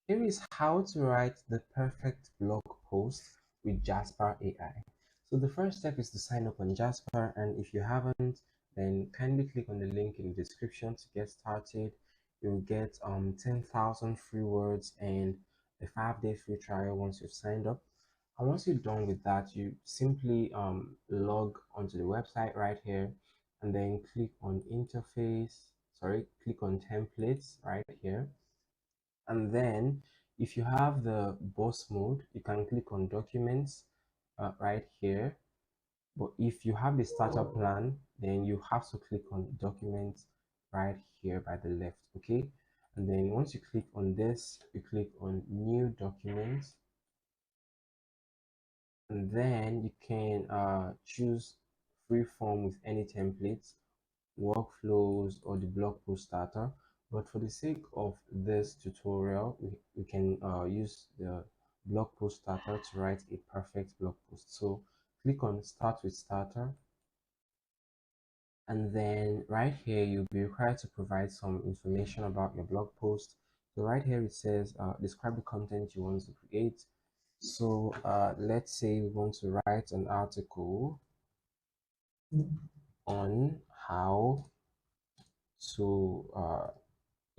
Here is how to write the perfect blog post with Jasper AI. So the first step is to sign up on Jasper, and if you haven't, then kindly click on the link in the description to get started. You'll get 10,000 free words and a 5-day free trial once you've signed up. And once you're done with that, you simply log onto the website right here, and then click on interface. Sorry, click on templates right here, and then if you have the boss mode, you can click on documents right here. But if you have the starter plan, then you have to click on documents right here by the left. Okay, and then once you click on this, you click on new documents, and then you can choose free form with any templates, workflows, or the blog post starter. But for the sake of this tutorial, we can use the blog post starter to write a perfect blog post. So click on start with starter, and then right here you'll be required to provide some information about your blog post. So right here it says describe the content you want to create. So let's say we want to write an article on how to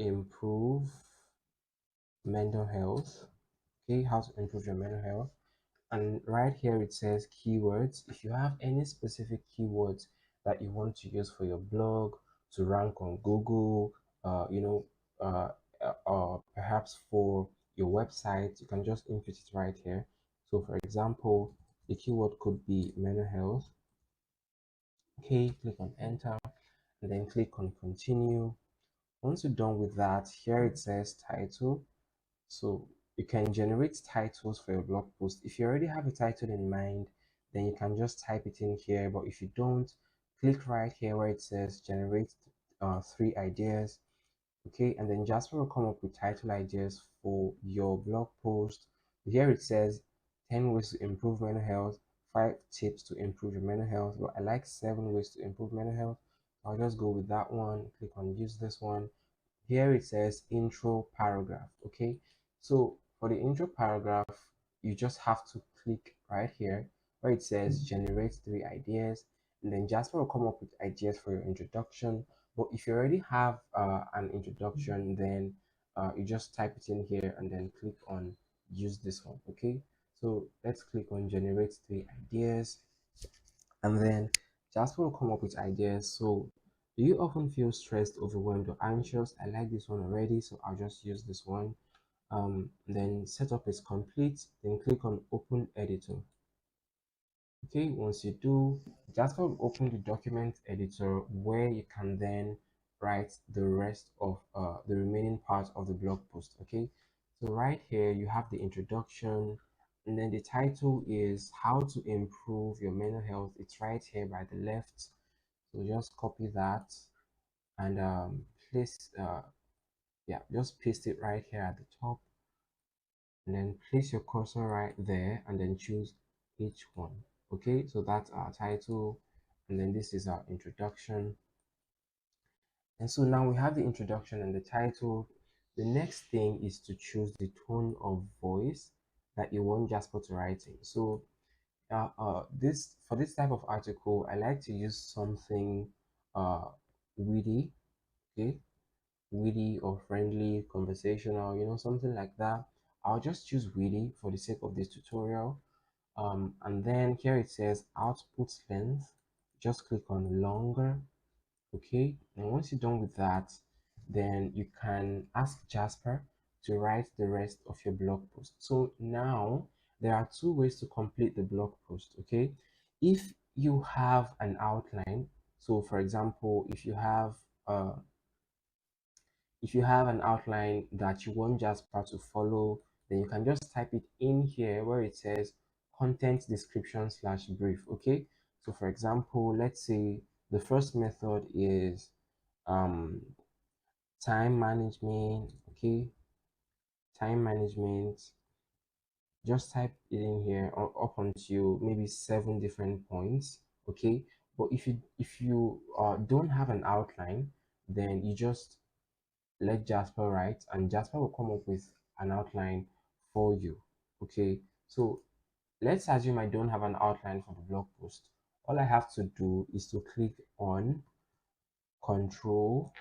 improve mental health. Okay, how to improve your mental health. And right here it says keywords. If you have any specific keywords that you want to use for your blog to rank on Google, uh, perhaps for your website, you can just input it right here. So for example, the keyword could be mental health. Okay, click on enter, and then click on continue. Once you're done with that, here it says title. So you can generate titles for your blog post. If you already have a title in mind, then you can just type it in here. But if you don't, click right here where it says generate 3 ideas. Okay, and then Jasper will come up with title ideas for your blog post. Here it says 10 ways to improve mental health, 5 tips to improve your mental health. But I like 7 ways to improve mental health. I'll just go with that one. Click on use this one. Here it says intro paragraph. Okay, so for the intro paragraph, you just have to click right here where it says generate 3 ideas, and then Jasper will come up with ideas for your introduction. But if you already have an introduction, then you just type it in here and then click on use this one. Okay, so let's click on generate 3 ideas, and then Jasper will come up with ideas. So do you often feel stressed, overwhelmed, or anxious? I like this one already, so I'll just use this one. Then setup is complete, then click on open editor. Okay, once you do, Jasper will open the document editor where you can then write the rest of the remaining part of the blog post. Okay, so right here you have the introduction, and then the title is how to improve your mental health. It's right here by the left. So just copy that and place yeah, just paste it right here at the top, and then place your cursor right there and then choose each one. Okay, so that's our title, and then this is our introduction. And so now we have the introduction and the title. The next thing is to choose the tone of voice that you want Jasper to write in. So this for this type of article, I like to use something uh witty. Okay, witty or friendly, conversational, something like that. I'll just choose witty for the sake of this tutorial. And then here it says output length. Just click on longer. Okay, and once you're done with that, then you can ask Jasper to write the rest of your blog post. So now there are 2 ways to complete the blog post. Okay, if you have an outline, so for example, uh, if you have an outline that you want Jasper to follow, then you can just type it in here where it says content description slash brief. Okay, so for example, let's say the first method is um, time management. Okay, time management. Just type it in here up until maybe 7 different points. Okay, but if you don't have an outline, then you just let Jasper write, and Jasper will come up with an outline for you. Okay, so let's assume I don't have an outline for the blog post. All I have to do is to click on Control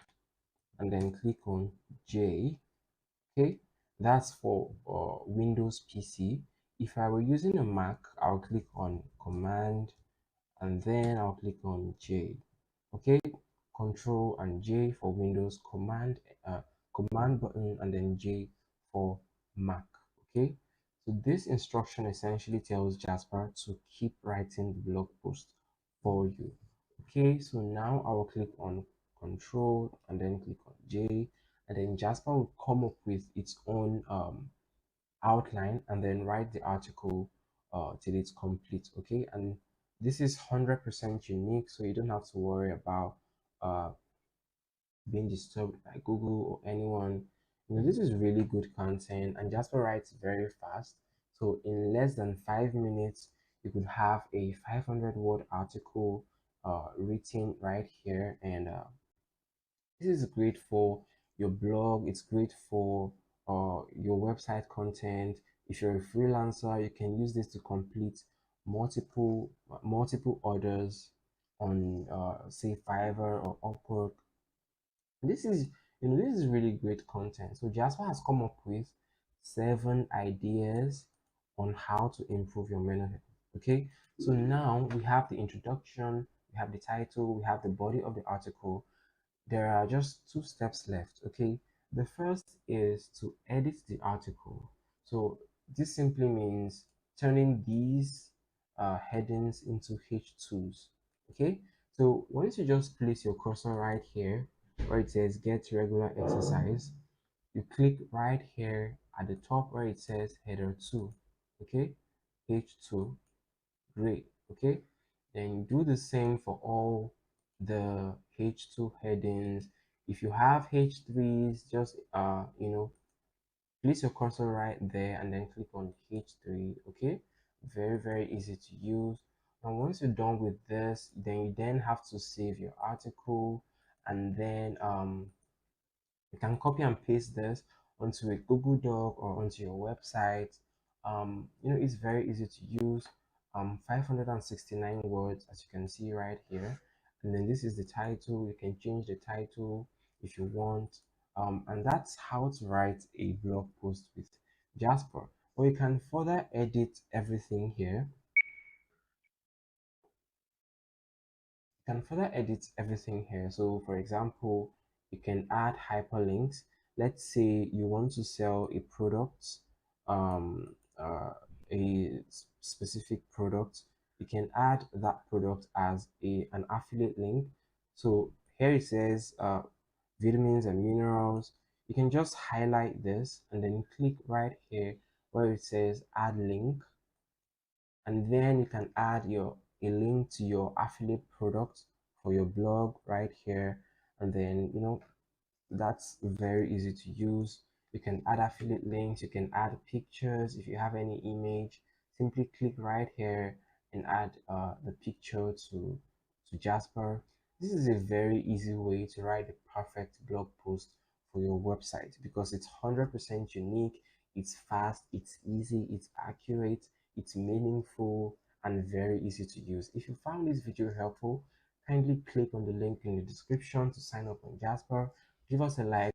and then click on J. Okay, that's for Windows PC. If I were using a Mac, I'll click on Command and then I'll click on J. Okay, Control and J for Windows, Command button and then J for Mac. Okay, so this instruction essentially tells Jasper to keep writing the blog post for you. Okay, so now I will click on Control and then click on J, and then Jasper will come up with its own outline and then write the article till it's complete. Okay, and this is 100% unique, so you don't have to worry about uh, being disturbed by Google or anyone. This is really good content, and Jasper writes very fast. So in less than 5 minutes, you could have a 500-word article written right here, and this is great for your blog. It's great for your website content. If you're a freelancer, you can use this to complete multiple orders on say Fiverr or Upwork. This is this is really great content. So Jasper has come up with 7 ideas on how to improve your mental health. Okay, so now we have the introduction, we have the title, we have the body of the article. There are just 2 steps left. Okay, the first is to edit the article. So this simply means turning these headings into H2s. Okay, so once you just place your cursor right here where it says get regular exercise, you click right here at the top where it says header 2. Okay, H2. Great. Okay, then do the same for all the H2 headings. If you have H3s, just place your cursor right there and then click on H3. Okay, very easy to use. And once you're done with this, then you then have to save your article, and then you can copy and paste this onto a Google Doc or onto your website. It's very easy to use. 569 words, as you can see right here. And then this is the title. You can change the title if you want. And that's how to write a blog post with Jasper. Or you can further edit everything here. Can further edit everything here. So for example, you can add hyperlinks. Let's say you want to sell a product, um, uh, specific product. You can add that product as an affiliate link. So here it says vitamins and minerals. You can just highlight this and then click right here where it says add link, and then you can add a link to your affiliate product for your blog right here. And then that's very easy to use. You can add affiliate links, you can add pictures. If you have any image, simply click right here and add the picture to Jasper. This is a very easy way to write the perfect blog post for your website because it's 100% unique, it's fast, it's easy, it's accurate, it's meaningful, and very easy to use. If you found this video helpful, kindly click on the link in the description to sign up on Jasper. Give us a like.